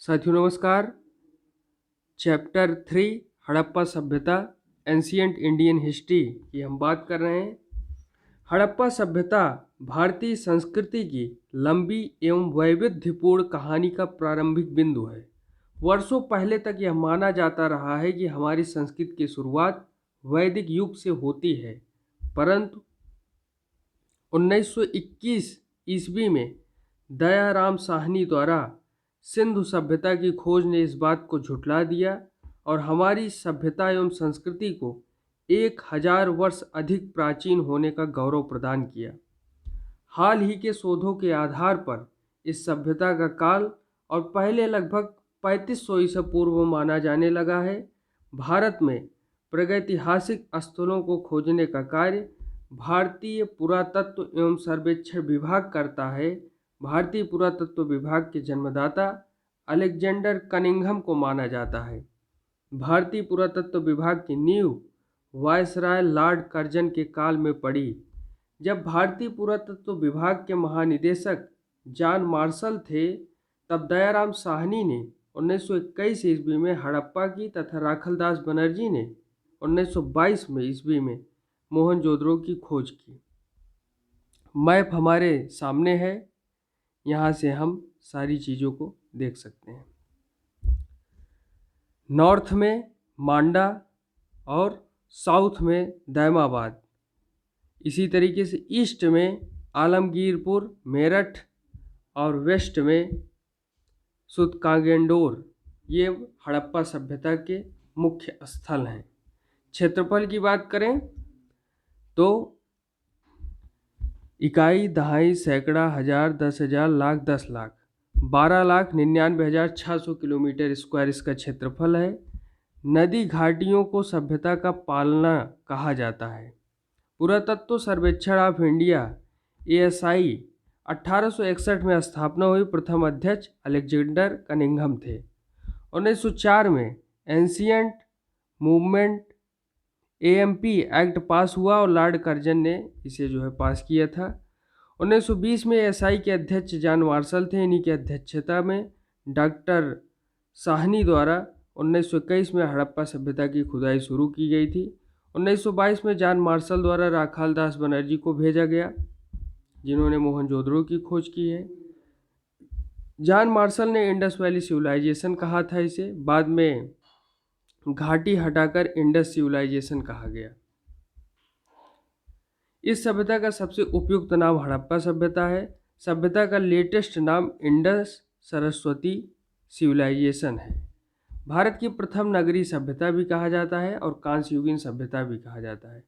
साथियों नमस्कार। चैप्टर 3 हड़प्पा सभ्यता एंशियंट इंडियन हिस्ट्री की हम बात कर रहे हैं। हड़प्पा सभ्यता भारतीय संस्कृति की लंबी एवं वैविध्यपूर्ण कहानी का प्रारंभिक बिंदु है। वर्षों पहले तक यह माना जाता रहा है कि हमारी संस्कृति की शुरुआत वैदिक युग से होती है, परंतु 1921 ईस्वी में दयाराम साहनी द्वारा सिंधु सभ्यता की खोज ने इस बात को झुठला दिया और हमारी सभ्यता एवं संस्कृति को 1000 वर्ष अधिक प्राचीन होने का गौरव प्रदान किया। हाल ही के शोधों के आधार पर इस सभ्यता का काल और पहले लगभग 3500 ईसा पूर्व माना जाने लगा है। भारत में प्रागैतिहासिक स्थलों को खोजने का कार्य भारतीय पुरातत्व एवं सर्वेक्षण विभाग करता है। भारतीय पुरातत्व विभाग के जन्मदाता अलेक्जेंडर कनिंघम को माना जाता है। भारतीय पुरातत्व विभाग की नींव वायसराय लॉर्ड कर्जन के काल में पड़ी, जब भारतीय पुरातत्व विभाग के महानिदेशक जॉन मार्शल थे। तब दयाराम साहनी ने 1921 ईस्वी में हड़प्पा की तथा राखालदास बनर्जी ने 1922 में ईस्वी में मोहनजोदड़ो की खोज की। मैप हमारे सामने है, यहाँ से हम सारी चीज़ों को देख सकते हैं। नॉर्थ में मांडा और साउथ में दैमाबाद, इसी तरीके से ईस्ट में आलमगीरपुर, मेरठ और वेस्ट में सुतकागेंडोर, ये हड़प्पा सभ्यता के मुख्य स्थल हैं। क्षेत्रफल की बात करें तो इकाई, दहाई, सैकड़ा, हजार, 10,000, लाख, 10 लाख, 12,99,600 किलोमीटर स्क्वायर इसका क्षेत्रफल है। नदी घाटियों को सभ्यता का पालना कहा जाता है। पुरातत्व सर्वेक्षण ऑफ इंडिया ASI 1861 में स्थापना हुई। प्रथम अध्यक्ष अलेक्जेंडर कनिंघम थे। 1904 में एंशियंट मूवमेंट AMP एक्ट पास हुआ और लॉर्ड कर्जन ने इसे पास किया था। 1920 में ASI के अध्यक्ष जॉन मार्शल थे। इन्हीं की अध्यक्षता में डॉक्टर साहनी द्वारा 1921 में हड़प्पा सभ्यता की खुदाई शुरू की गई थी। 1922 में जॉन मार्शल द्वारा राखालदास बनर्जी को भेजा गया, जिन्होंने मोहनजोदड़ो की खोज की है। जॉन मार्शल ने इंडस वैली सिविलाइजेशन कहा था इसे, बाद में घाटी हटाकर इंडस सिविलाइजेशन कहा गया। इस सभ्यता का सबसे उपयुक्त नाम हड़प्पा सभ्यता है। सभ्यता का लेटेस्ट नाम इंडस सरस्वती सिविलाइजेशन है। भारत की प्रथम नगरीय सभ्यता भी कहा जाता है और कांस्ययुगीन सभ्यता भी कहा जाता है।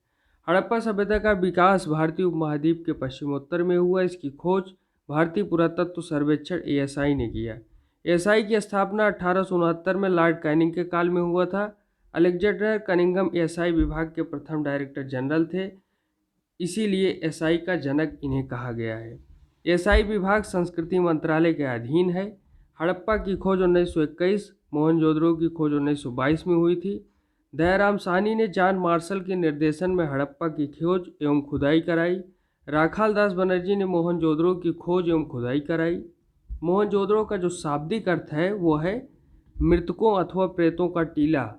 हड़प्पा सभ्यता का विकास भारतीय उपमहाद्वीप के पश्चिमोत्तर में हुआ। इसकी खोज भारतीय पुरातत्व सर्वेक्षण ASI ने किया। ASI की स्थापना 1869 में लॉर्ड कैनिंग के काल में हुआ था। अलेक्जेंडर कनिंघम ASI विभाग के प्रथम डायरेक्टर जनरल थे, इसीलिए ASI का जनक इन्हें कहा गया है। ASI विभाग संस्कृति मंत्रालय के अधीन है। हड़प्पा की खोज 1921, मोहनजोदड़ो की खोज 1922 में हुई थी। दयाराम साहनी ने जॉन मार्शल के निर्देशन में हड़प्पा की खोज एवं खुदाई कराई। राखालदास बनर्जी ने मोहनजोदड़ो की खोज एवं खुदाई कराई। मोहनजोदड़ो का जो शाब्दिक अर्थ है वो है मृतकों अथवा प्रेतों का टीला।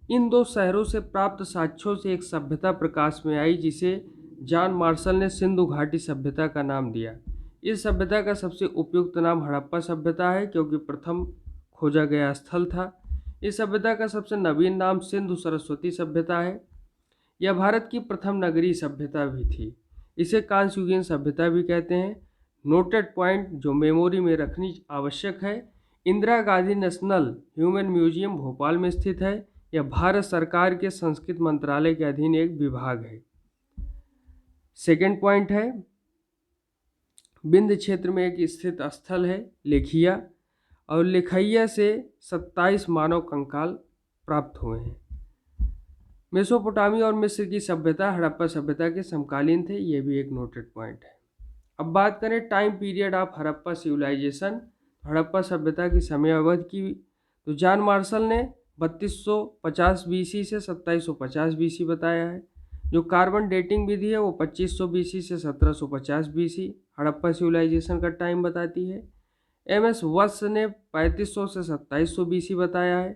इन दो शहरों से प्राप्त साक्ष्यों से एक सभ्यता प्रकाश में आई, जिसे जॉन मार्शल ने सिंधु घाटी सभ्यता का नाम दिया। इस सभ्यता का सबसे उपयुक्त नाम हड़प्पा सभ्यता है, क्योंकि प्रथम खोजा गया स्थल था। इस सभ्यता का सबसे नवीन नाम सिंधु सरस्वती सभ्यता है। यह भारत की प्रथम नगरीय सभ्यता भी थी। इसे कांस्ययुगीन सभ्यता भी कहते हैं। नोटेड पॉइंट जो मेमोरी में रखनी आवश्यक है, Indira Gandhi national human museum Bhopal में स्थित है। यह भारत सरकार के संस्कृति मंत्रालय के अधीन एक विभाग है। सेकेंड पॉइंट है, विंध्य क्षेत्र में एक स्थित स्थल है लेखिया, और लेखैया से 27 मानव कंकाल प्राप्त हुए हैं। मेसोपोटामिया और मिस्र की सभ्यता हड़प्पा सभ्यता के समकालीन थे, यह भी एक नोटेड पॉइंट है। अब बात करें time period of Harappa civilization, Harappa सभ्यता की समय अवधि की, तो जॉन मार्शल ने 3250 BC से 2750 BC बताया है। जो कार्बन डेटिंग विधि है वो 2500 BC से 1750 BC हड़प्पा सिविलाइजेशन का टाइम बताती है। MS वत्स ने 3500 से 2700 BC बताया है।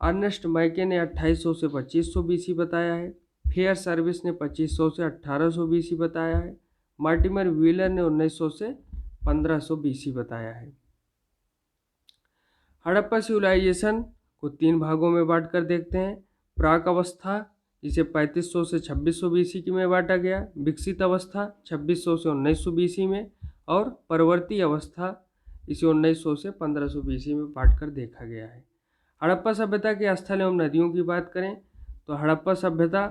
अर्नेस्ट मैके ने 2800 से 2500 BC बताया है। फेयर सर्विस ने 2500 से 1800 BC बताया है। मार्टिमर व्हीलर ने 1900 से 1500 BC बताया है। हड़प्पा सिविलाइजेशन को 3 भागों में बांट कर देखते हैं। प्राक अवस्था, इसे 3500 से 2600 BC में बांटा गया। विकसित अवस्था 2600 से 1900 BC में, और परवर्ती अवस्था इसे 1900 से 1500 BC में बांट कर देखा गया है। हड़प्पा सभ्यता के स्थल एवं नदियों की बात करें तो हड़प्पा सभ्यता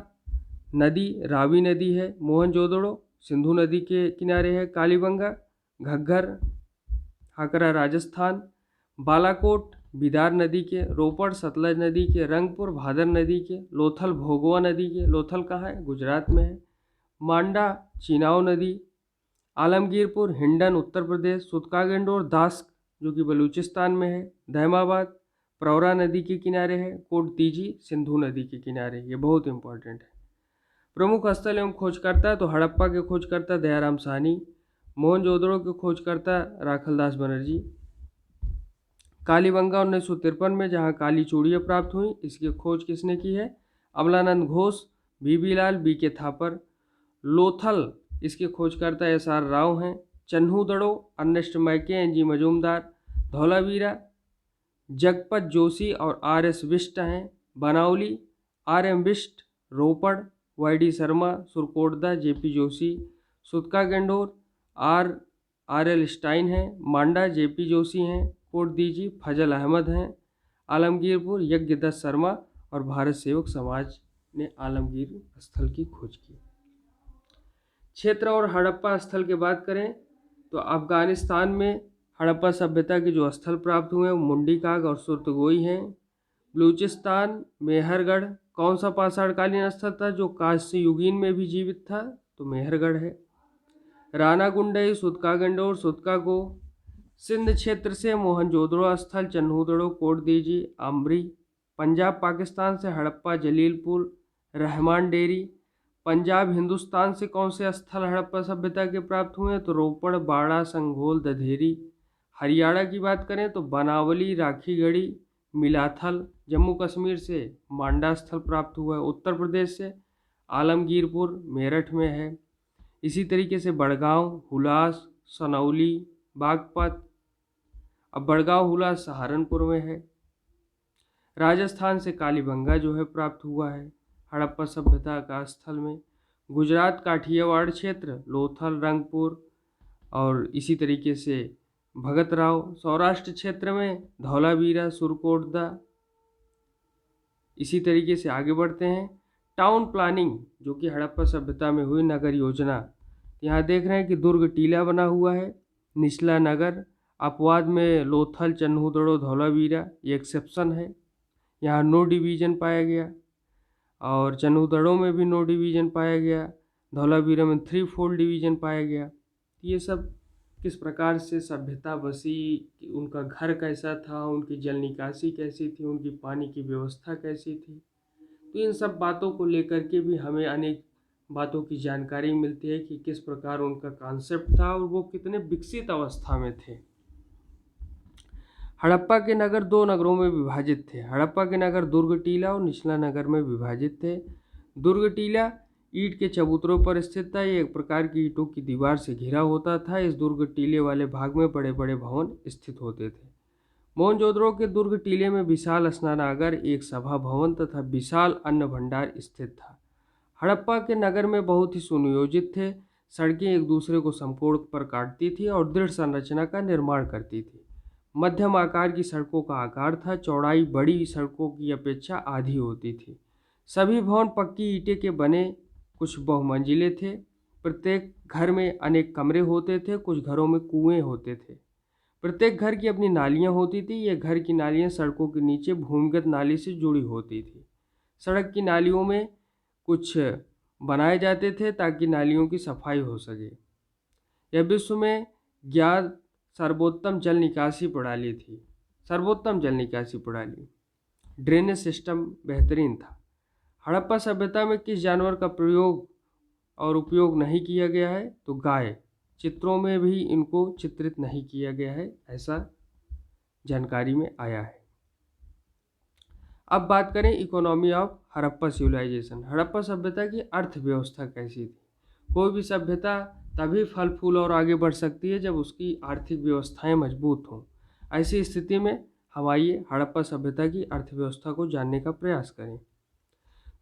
नदी रावी नदी है। मोहनजोदड़ो सिंधु नदी के किनारे है। कालीबंगा घग्गर हाकरा राजस्थान। बालाकोट बिदार नदी के। रोपड़ सतलज नदी के। रंगपुर भादर नदी के। लोथल भोगवा नदी के। लोथल कहाँ है? गुजरात में है। मांडा चिनाव नदी। आलमगीरपुर हिंडन उत्तर प्रदेश। सुतकागेंडोर दास्क जो कि बलूचिस्तान में है। दहमाबाद प्रवरा नदी के किनारे है। कोटतीजी सिंधु नदी के किनारे। ये बहुत इंपॉर्टेंट है। प्रमुख स्थल एवं खोजकर्ता तो हड़प्पा के खोजकर्ता दयाराम साहनी। मोहनजोदड़ो के खोजकर्ता राखलदास बनर्जी। कालीबंगा 1953 में जहां काली चूड़ियाँ प्राप्त हुई, इसकी खोज किसने की है? अमलानंद घोष, बीबी लाल, BK थापर। लोथल इसके खोजकर्ता SR राव हैं। Chanhudaro Ernest Mackay, NG Majumdar. Dholavira Jagpat Joshi और RS बिष्ट हैं। Banawali RM Bisht. Ropar YD Sharma. Surkotada JP Joshi. Sutkagendor RL Stein हैं। मांडा JP जोशी हैं। कोटदीजी फजल अहमद हैं। आलमगीरपुर यज्ञदत्त शर्मा और भारत सेवक समाज ने आलमगीर स्थल की खोज की। क्षेत्र और हड़प्पा स्थल की बात करें तो अफगानिस्तान में हड़प्पा सभ्यता के जो स्थल प्राप्त हुए हैं वो मुंडीकाग और सुरतगोई हैं। बलूचिस्तान मेहरगढ़ कौन सा पाषाणकालीन स्थल था जो कांस्य युगीन में भी जीवित था? तो मेहरगढ़ है। रानागुंडई सुतकागेंडोर सुतकागो। सिंध क्षेत्र से मोहनजोदड़ो स्थल चन्हूदड़ो कोटदीजी आमरी। पंजाब पाकिस्तान से हड़प्पा जलीलपुर रहमान डेरी। पंजाब हिंदुस्तान से कौन से स्थल हड़प्पा सभ्यता के प्राप्त हुए हैं? तो रोपड़ बाड़ा संघोल दधेरी। हरियाणा की बात करें तो बनावली राखीगढ़ी मिलाथल। जम्मू कश्मीर से मांडा स्थल प्राप्त हुआ है। उत्तर प्रदेश से आलमगीरपुर मेरठ में है। इसी तरीके से बड़गांव हुलास सनौली बागपत। अब बड़गांव हुलास सहारनपुर में है। राजस्थान से कालीबंगा जो है प्राप्त हुआ है हड़प्पा सभ्यता का स्थल में। गुजरात काठियावाड़ क्षेत्र लोथल रंगपुर और इसी तरीके से भगत राव। सौराष्ट्र क्षेत्र में धौलावीरा सुरकोटदा। इसी तरीके से आगे बढ़ते हैं। टाउन प्लानिंग जो कि हड़प्पा सभ्यता में हुई नगर योजना। यहाँ देख रहे हैं कि दुर्ग टीला बना हुआ है। निचला नगर अपवाद में लोथल चन्हूदड़ो धौलावीरा ये एक्सेप्शन है। यहाँ नो डिवीजन पाया गया और चन्हूदड़ो में भी नो डिवीजन पाया गया। धौलावीरा में 3-4 डिवीजन पाया गया। ये सब किस प्रकार से सभ्यता बसी, उनका घर कैसा था, उनकी जल निकासी कैसी थी, उनकी पानी की व्यवस्था कैसी थी, तो इन सब बातों को लेकर के भी हमें अनेक बातों की जानकारी मिलती है कि किस प्रकार उनका कॉन्सेप्ट था और वो कितने विकसित अवस्था में थे। हड़प्पा के नगर 2 नगरों में विभाजित थे। हड़प्पा के नगर दुर्ग टीला और निचला नगर में विभाजित थे। दुर्ग टीला ईंट के चबूतरों पर स्थित था। ये एक प्रकार की ईंटों की दीवार से घिरा होता था। इस दुर्ग टीले वाले भाग में बड़े बड़े भवन स्थित होते थे। मोहनजोदड़ो के दुर्ग टीले में विशाल स्नानागार, एक सभा भवन तथा विशाल अन्न भंडार स्थित था। हड़प्पा के नगर में बहुत ही सुनियोजित थे। सड़कें एक दूसरे को समकोण पर काटती थी और दृढ़ संरचना का निर्माण करती थी। मध्यम आकार की सड़कों का आकार था। चौड़ाई बड़ी सड़कों की अपेक्षा आधी होती थी। सभी भवन पक्की ईंटें के बने, कुछ बहुमंजिले थे। प्रत्येक घर में अनेक कमरे होते थे। कुछ घरों में कुएं होते थे। प्रत्येक घर की अपनी नालियां होती थी। ये घर की नालियां सड़कों के नीचे भूमिगत नाली से जुड़ी होती थी। सड़क की नालियों में कुछ बनाए जाते थे ताकि नालियों की सफाई हो सके। यह विश्व में ज्ञात सर्वोत्तम जल निकासी प्रणाली थी। सर्वोत्तम जल निकासी प्रणाली। ड्रेनेज सिस्टम बेहतरीन था। हड़प्पा सभ्यता में किस जानवर का प्रयोग और उपयोग नहीं किया गया है? तो गाय। चित्रों में भी इनको चित्रित नहीं किया गया है, ऐसा जानकारी में आया है। अब बात करें economy of Harappa civilization. Harappa सभ्यता की अर्थव्यवस्था कैसी थी? कोई भी सभ्यता तभी फल फूल और आगे बढ़ सकती है जब उसकी आर्थिक व्यवस्थाएं मजबूत हों। ऐसी स्थिति में हम आइए हड़प्पा सभ्यता की अर्थव्यवस्था को जानने का प्रयास करें।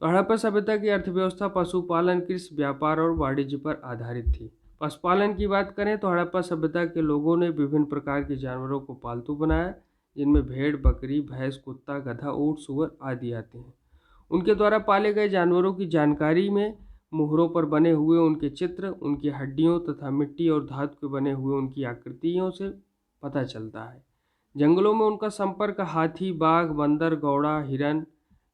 तो हड़प्पा सभ्यता की अर्थव्यवस्था पशुपालन, कृषि, व्यापार और वाणिज्य पर आधारित थी। पशुपालन की बात करें तो हड़प्पा सभ्यता के लोगों ने विभिन्न प्रकार के जानवरों को पालतू बनाया, जिनमें भेड़, बकरी, भैंस, कुत्ता, गधा, ऊंट, सुअर आदि आते हैं। उनके द्वारा पाले गए जानवरों की जानकारी में मुहरों पर बने हुए उनके चित्र, उनकी हड्डियों तथा मिट्टी और धातु के बने हुए उनकी आकृतियों से पता चलता है। जंगलों में उनका संपर्क हाथी, बाघ, बंदर, गौड़ा, हिरन,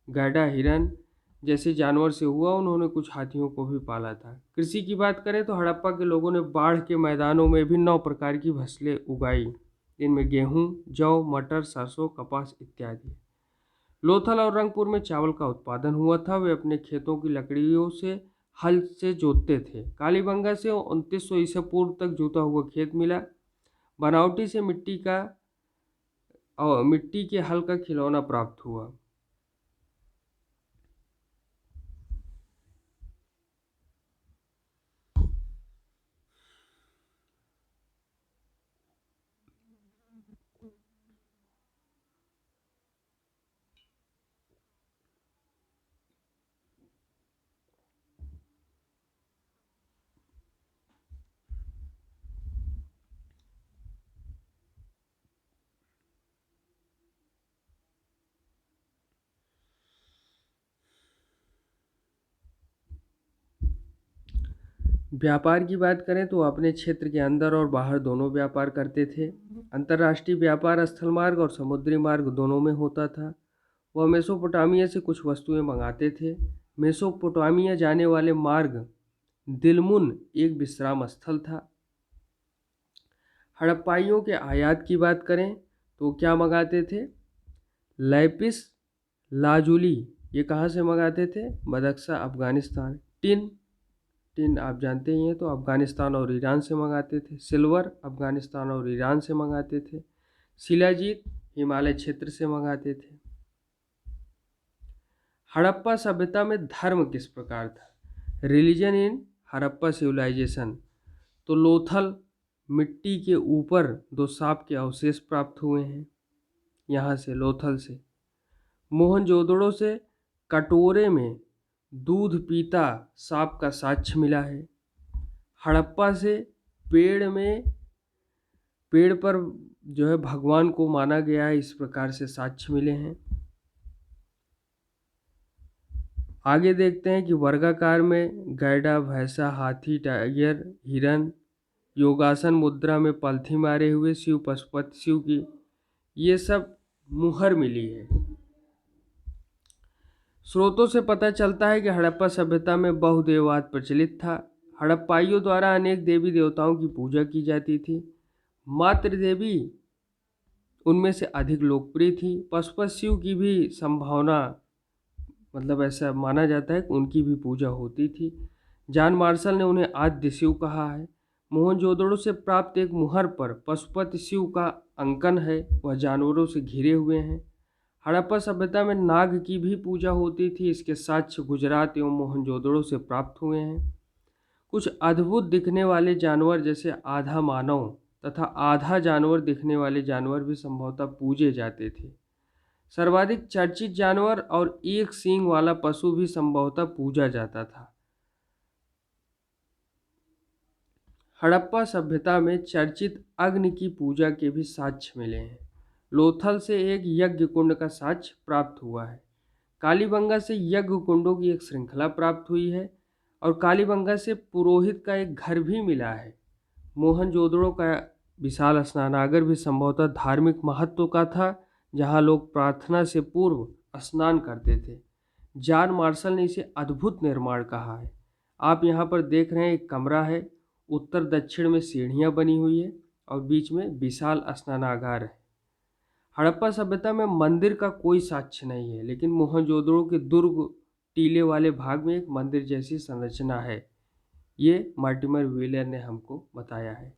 गैंडा, हिरन जैसे जानवर से हुआ। उन्होंने कुछ हाथियों को भी पाला था। कृषि की बात करें तो हड़प्पा के लोगों ने बाढ़ के मैदानों में भी 9 प्रकार की फसलें उगाई, जिनमें गेहूं, जौ, मटर, सरसों, कपास इत्यादि। लोथल और रंगपुर में चावल का उत्पादन हुआ था। वे अपने खेतों की लकड़ियों से हल से जोतते थे। कालीबंगा से 2900 ईसा पूर्व तक जोता हुआ खेत मिला। बनावटी से मिट्टी के हल का खिलौना प्राप्त हुआ। व्यापार की बात करें तो अपने क्षेत्र के अंदर और बाहर दोनों व्यापार करते थे। अंतर्राष्ट्रीय व्यापार स्थल मार्ग और समुद्री मार्ग दोनों में होता था। वह मेसोपोटामिया से कुछ वस्तुएं मंगाते थे। मेसोपोटामिया जाने वाले मार्ग दिलमुन एक विश्राम स्थल था। हड़प्पाइयों के आयात की बात करें तो क्या मंगाते थे? लैपिस लाजुली, ये कहाँ से मंगाते थे? बदख्शा, अफगानिस्तान। टिन टिन आप जानते ही हैं, तो अफगानिस्तान और ईरान से मंगाते थे। सिल्वर अफगानिस्तान और ईरान से मंगाते थे। शिलाजीत हिमालय क्षेत्र से मंगाते थे। हड़प्पा सभ्यता में धर्म किस प्रकार था? Religion in Harappa civilization. तो लोथल मिट्टी के ऊपर 2 सांप के अवशेष प्राप्त हुए हैं, यहाँ से लोथल से। मोहनजोदड़ो से कटोरे में दूध पीता सांप का साक्ष्य मिला है। हड़प्पा से पेड़ पर जो है भगवान को माना गया है, इस प्रकार से साक्ष्य मिले हैं। आगे देखते हैं कि वर्गाकार में गैंडा, भैंसा, हाथी, टाइगर, हिरन, योगासन मुद्रा में पलथी मारे हुए शिव, पशुपति शिव की ये सब मुहर मिली है। स्रोतों से पता चलता है कि हड़प्पा सभ्यता में बहुदेववाद प्रचलित था। हड़प्पाइयों द्वारा अनेक देवी देवताओं की पूजा की जाती थी। मातृ देवी उनमें से अधिक लोकप्रिय थी। पशुपति शिव की भी संभावना, मतलब ऐसा माना जाता है कि उनकी भी पूजा होती थी। जॉन मार्शल ने उन्हें आद्य शिव कहा है। मोहनजोदड़ो से प्राप्त एक मुहर पर पशुपति शिव का अंकन है, वह जानवरों से घिरे हुए हैं। हड़प्पा सभ्यता में नाग की भी पूजा होती थी। इसके साक्ष्य गुजरात एवं मोहनजोदड़ो से प्राप्त हुए हैं। कुछ अद्भुत दिखने वाले जानवर जैसे आधा मानव तथा आधा जानवर दिखने वाले जानवर भी संभवतः पूजे जाते थे। सर्वाधिक चर्चित जानवर और एक सींग वाला पशु भी संभवतः पूजा जाता था। हड़प्पा सभ्यता में चर्चित अग्नि की पूजा के भी साक्ष्य मिले हैं। लोथल से एक यज्ञ कुंड का साक्ष्य प्राप्त हुआ है। कालीबंगा से यज्ञ कुंडों की एक श्रृंखला प्राप्त हुई है और कालीबंगा से पुरोहित का एक घर भी मिला है। मोहनजोदड़ो का विशाल स्नानागार भी संभवतः धार्मिक महत्व का था, जहां लोग प्रार्थना से पूर्व स्नान करते थे। जॉन मार्शल ने इसे अद्भुत निर्माण कहा है। आप यहाँ पर देख रहे हैं, एक कमरा है, उत्तर दक्षिण में सीढ़ियाँ बनी हुई है और बीच में विशाल स्नानागार है। हड़प्पा सभ्यता में मंदिर का कोई साक्ष्य नहीं है, लेकिन मोहनजोदड़ो के दुर्ग टीले वाले भाग में एक मंदिर जैसी संरचना है। ये मार्टिमर व्हीलर ने हमको बताया है।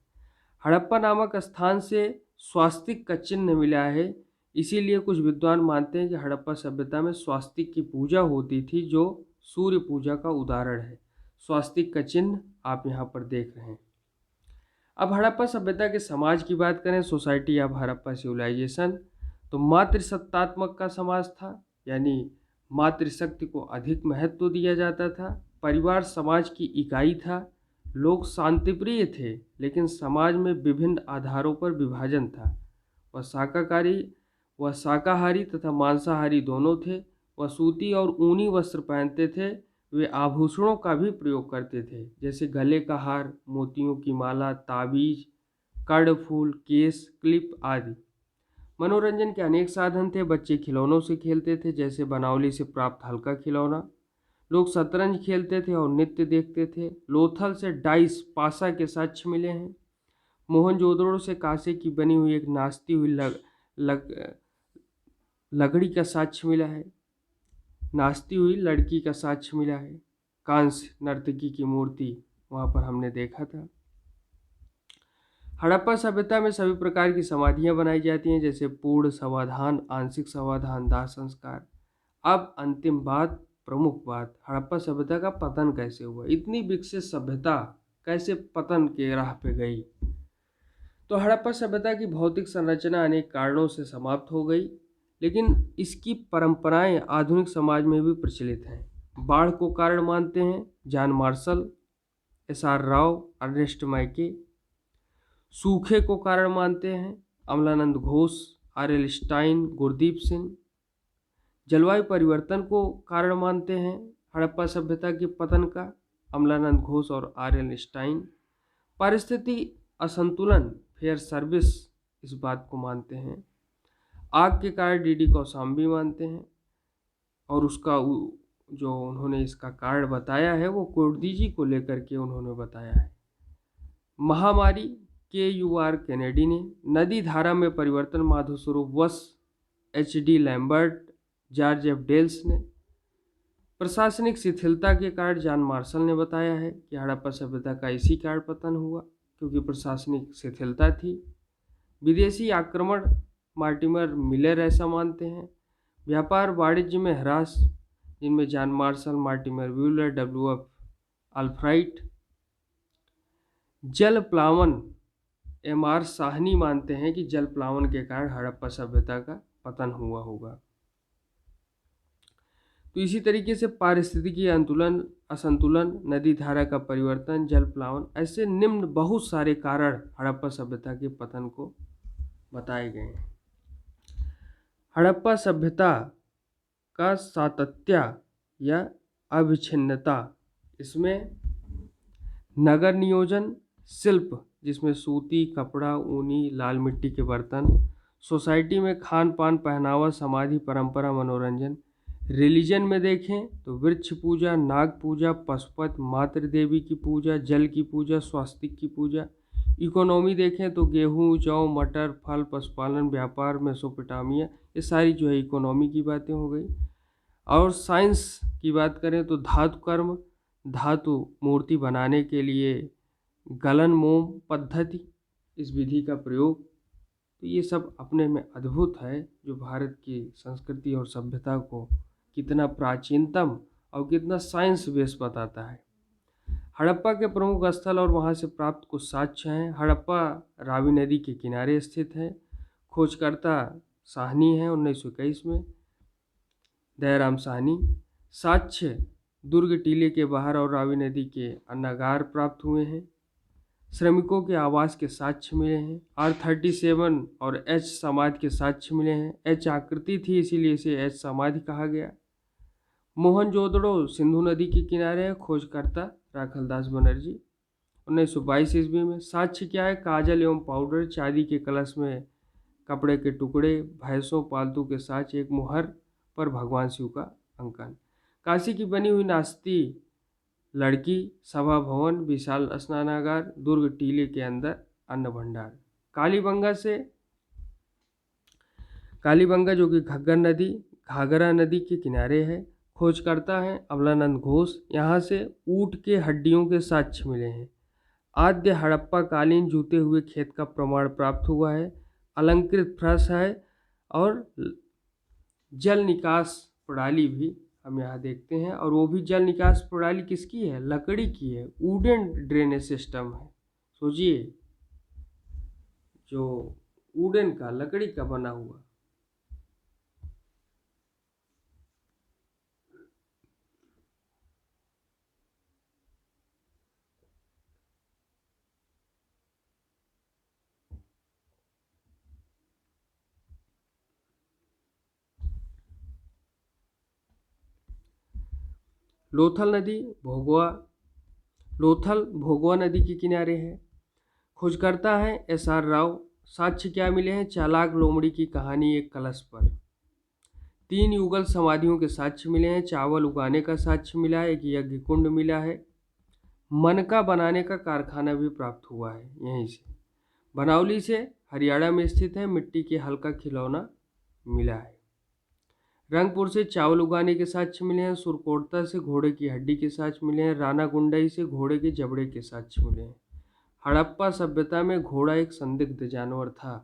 हड़प्पा नामक स्थान से स्वास्तिक का चिन्ह मिला है। इसीलिए कुछ विद्वान मानते हैं कि हड़प्पा सभ्यता में स्वास्तिक की पूजा होती थी, जो सूर्य पूजा का उदाहरण है। स्वास्तिक का चिन्ह आप यहाँ पर देख रहे हैं। अब हड़प्पा सभ्यता के समाज की बात करें, सोसाइटी ऑफ हड़प्पा सिविलाइजेशन, तो मातृसत्तात्मक का समाज था, यानी मातृशक्ति को अधिक महत्व दिया जाता था। परिवार समाज की इकाई था। लोग शांतिप्रिय थे, लेकिन समाज में विभिन्न आधारों पर विभाजन था। वह शाकाहारी तथा मांसाहारी दोनों थे। वह सूती और ऊनी वस्त्र पहनते थे। वे आभूषणों का भी प्रयोग करते थे, जैसे गले का हार, मोतियों की माला, ताबीज, कर्णफूल, केस, क्लिप आदि। मनोरंजन के अनेक साधन थे। बच्चे खिलौनों से खेलते थे, जैसे बनौली से प्राप्त हल्का खिलौना। लोग शतरंज खेलते थे और नृत्य देखते थे। लोथल से डाइस पासा के साक्ष्य मिले हैं। मोहनजोदड़ो से कांसे की बनी हुई एक नाचती हुई लकड़ी का साक्ष्य मिला है। नाचती हुई लड़की का साक्ष्य मिला है। कांस्य नर्तकी की मूर्ति वहाँ पर हमने देखा था। हड़प्पा सभ्यता में सभी प्रकार की समाधियाँ बनाई जाती हैं, जैसे पूर्ण समाधान, आंशिक समाधान, दाह संस्कार। अब अंतिम बात, प्रमुख बात, हड़प्पा सभ्यता का पतन कैसे हुआ। इतनी विकसित सभ्यता कैसे पतन के राह पे गई। तो हड़प्पा सभ्यता की भौतिक संरचना अनेक कारणों से समाप्त हो गई, लेकिन इसकी परंपराएं आधुनिक समाज में भी प्रचलित हैं। बाढ़ को कारण मानते हैं John Marshall, S R. Rao, Ernest Mackay. सूखे को कारण मानते हैं अमलानंद घोष, आर.एल. स्टाइन, गुरदीप सिंह। जलवायु परिवर्तन को कारण मानते हैं हड़प्पा सभ्यता के पतन का अमलानंद घोष और आर.एल. स्टाइन। पारिस्थितिक असंतुलन, फेयर सर्विस, इस बात को मानते हैं। आग के कारण डी.डी. कौशाम्बी मानते हैं, और उसका जो उन्होंने इसका कारण बताया है वो कोर्दिजी को लेकर के उन्होंने बताया है। महामारी, के.यू.आर. कैनेडी ने। नदी धारा में परिवर्तन, Madhavswaroop Vats, H D. Lambert, George F. Dales ने। प्रशासनिक शिथिलता के कारण जॉन मार्शल ने बताया है कि हड़प्पा सभ्यता का इसी कारण पतन हुआ, क्योंकि प्रशासनिक शिथिलता थी। विदेशी आक्रमण, मार्टिमर मिलर ऐसा मानते हैं। व्यापार वाणिज्य में ह्रास, जिनमें जॉन मार्शल, मार्टिमर व्यूलर, डब्ल्यू.एफ. अल्फ्राइट। जल प्लावन, एम.आर. साहनी मानते हैं कि जल प्लावन के कारण हड़प्पा सभ्यता का पतन हुआ होगा। तो इसी तरीके से पारिस्थितिकी असंतुलन, नदी धारा का परिवर्तन, जल प्लावन, ऐसे निम्न बहुत सारे कारण हड़प्पा सभ्यता के पतन को बताए गए हैं। हड़प्पा सभ्यता का सातत्य या अविच्छिन्नता, इसमें नगर नियोजन, शिल्प जिसमें सूती, कपड़ा, ऊनी, लाल मिट्टी के बर्तन, सोसाइटी में खान पान, पहनावा, समाधि, परंपरा, मनोरंजन। रिलीजन में देखें तो वृक्ष पूजा, नाग पूजा, पशुपत, मातृ देवी की पूजा, जल की पूजा, स्वास्तिक की पूजा। इकोनॉमी देखें तो गेहूँ, जौ, मटर, फल, पशुपालन, व्यापार, मेसोपोटामिया, ये सारी जो है इकोनॉमी की बातें हो गई। और साइंस की बात करें तो धातु कर्म, धातु मूर्ति बनाने के लिए गलन मोम पद्धति, इस विधि का प्रयोग। तो ये सब अपने में अद्भुत है, जो भारत की संस्कृति और सभ्यता को कितना प्राचीनतम और कितना साइंस बेस बताता है। हड़प्पा के प्रमुख स्थल और वहाँ से प्राप्त कुछ साक्ष्य हैं। हड़प्पा रावी नदी के किनारे स्थित है। खोजकर्ता साहनी है 1921 में, दयाराम साहनी। साक्ष्य दुर्ग टीले के बाहर और रावी नदी के अन्नागार प्राप्त हुए हैं। श्रमिकों के आवास के साक्ष्य मिले हैं। R37 और एच समाधि के साक्ष्य मिले हैं। एच आकृति थी, इसीलिए इसे एच समाधि कहा गया। मोहनजोदड़ो सिंधु नदी के किनारे है। खोजकर्ता राखलदास बनर्जी 1922 ईस्वी में। साक्ष्य क्या है? काजल एवं पाउडर, चांदी के कलश में कपड़े के टुकड़े, भैंसों पालतू के साक्ष्य, एक मुहर पर भगवान शिव का अंकन। कांसे की बनी हुई नाचती लड़की, सभा भवन, विशाल स्नानागार, दुर्ग टीले के अंदर अन्न भंडार। कालीबंगा जो कि घाघरा नदी के किनारे है। खोजकर्ता है अमलानंद घोष। यहाँ से ऊँट के हड्डियों के साक्ष्य मिले हैं। आद्य हड़प्पा कालीन जूते हुए खेत का प्रमाण प्राप्त हुआ है। अलंकृत फर्श है और जल निकास प्रणाली भी हम यहाँ देखते हैं, और वो भी जल निकास प्रणाली किसकी है? लकड़ी की है, वुडन ड्रेनेज सिस्टम है। सोचिए, जो वुडन का, लकड़ी का बना हुआ। लोथल नदी भोगवा, लोथल भोगवा नदी के किनारे है। खोजकर्ता है SR राव। साक्ष्य क्या मिले हैं? चालाक लोमड़ी की कहानी एक कलश पर। 3 युगल समाधियों के साक्ष्य मिले हैं। चावल उगाने का साक्ष्य मिला है। एक यज्ञ कुंड मिला है। मनका बनाने का कारखाना भी प्राप्त हुआ है यहीं से। बनौली से हरियाणा में स्थित है। मिट्टी के हल्का खिलौना मिला है। रंगपुर से चावल उगाने के साक्ष्य मिले हैं। सुरकोटता से घोड़े की हड्डी के साक्ष्य मिले हैं। रानागुंडई से घोड़े के जबड़े के साक्ष्य मिले हैं। हड़प्पा सभ्यता में घोड़ा एक संदिग्ध जानवर था।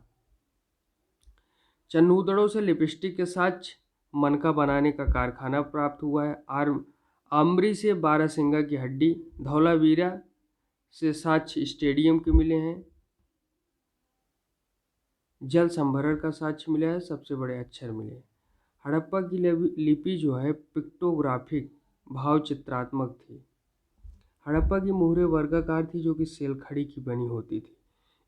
चन्नूदड़ों से लिपस्टिक के साक्ष्य, मनका बनाने का कारखाना प्राप्त हुआ है। आमरी से बारहसिंगा की हड्डी, धौलावीरा से साक्ष्य स्टेडियम के मिले हैं। जल संभरण का साक्ष्य मिला है। सबसे बड़े अक्षर मिले। हड़प्पा की लिपि जो है पिक्टोग्राफिक, भाव चित्रात्मक थी। हड़प्पा की मुहरें वर्गाकार थी, जो कि सेलखड़ी की बनी होती थी।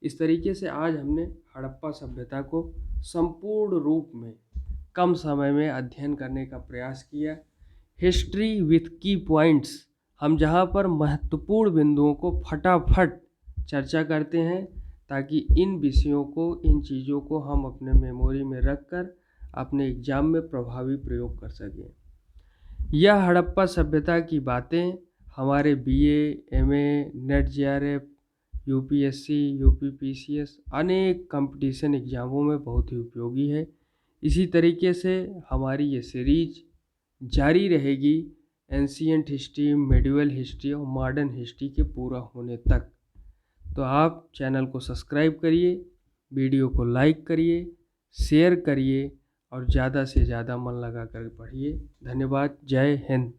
इस तरीके से आज हमने हड़प्पा सभ्यता को संपूर्ण रूप में कम समय में अध्ययन करने का प्रयास किया। हिस्ट्री विथ की पॉइंट्स, हम जहाँ पर महत्वपूर्ण बिंदुओं को फटाफट चर्चा करते हैं, ताकि इन विषयों को, इन चीज़ों को हम अपने मेमोरी में रखकर अपने एग्जाम में प्रभावी प्रयोग कर सकें। यह हड़प्पा सभ्यता की बातें हमारे BA, MA, net JRF, UPSC, UPPCS अनेक कंपटीशन एग्ज़ामों में बहुत ही उपयोगी है। इसी तरीके से हमारी ये सीरीज जारी रहेगी एंशिएंट हिस्ट्री, मेडिवल हिस्ट्री और मॉडर्न हिस्ट्री के पूरा होने तक। तो आप चैनल को सब्सक्राइब करिए, वीडियो को लाइक करिए, शेयर करिए और ज़्यादा से ज़्यादा मन लगा कर पढ़िए। धन्यवाद। जय हिंद।